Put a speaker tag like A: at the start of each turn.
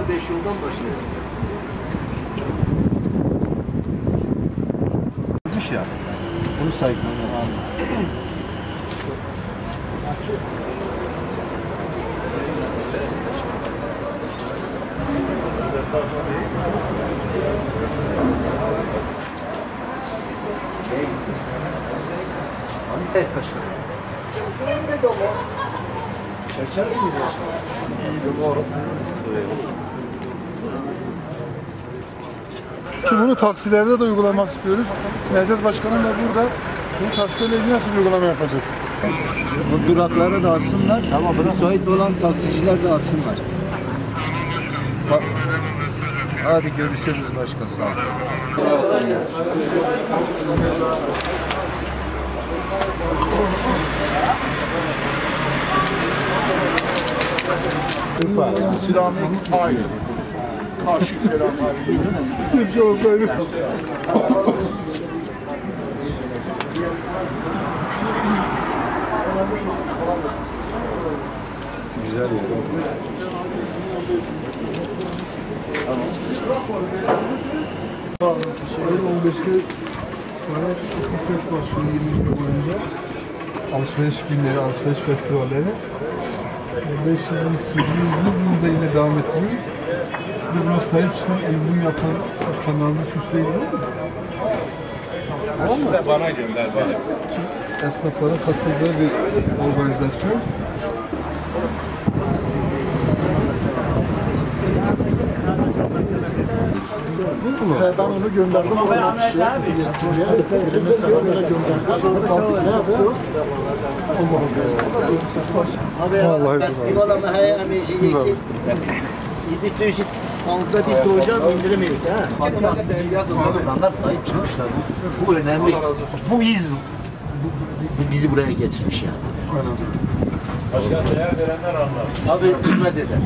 A: 5 yıldan başlıyor. Ya. Bunu sayıklamam. Evet başkanım. Çerçeve miyiz başkanım?
B: Şimdi bunu taksilerde de uygulamak istiyoruz. Necdet Başkanım da burada bu taksilerle ilgili nasıl uygulama yapacak?
A: Bu duraklara da alsınlar. Tamam, müsait olan taksiciler de alsınlar. Hadi görüşürüz başka, sağ olun.
B: Selamünaleyküm. Hayır. Karşı selamünaleyküm. Keşke olsaydı.
A: Güzel ya.
B: Tamam. 15'te sonra bir fest başlıyor 20 gün boyunca. Alışveriş günleri, alışveriş festivalleri. 5 yılın sürdüğü bunu da yine devam ettiriyoruz. Siz de buna sahip çıkan, uygun yapan kanalını süsleyin, değil mi?
C: Tamam mı? Bana gönder bana.
B: Esnafların katıldığı bir organizasyon. Ben onu gönderdim oraya kişiye, yetkiliye. Meselelerine gönderdim. Bazı ne yapıyor?
A: Abi festivala mı heye emeciyi gidip dövüşüp ağızda biz doğacağım indiremiyoruz ha. İnsanlar sahip çıkmışlar. Bu önemli. Bu iz bizi buraya getirmiş yani.
C: Başka değer verenler anlar.
A: Abi hürmet eder.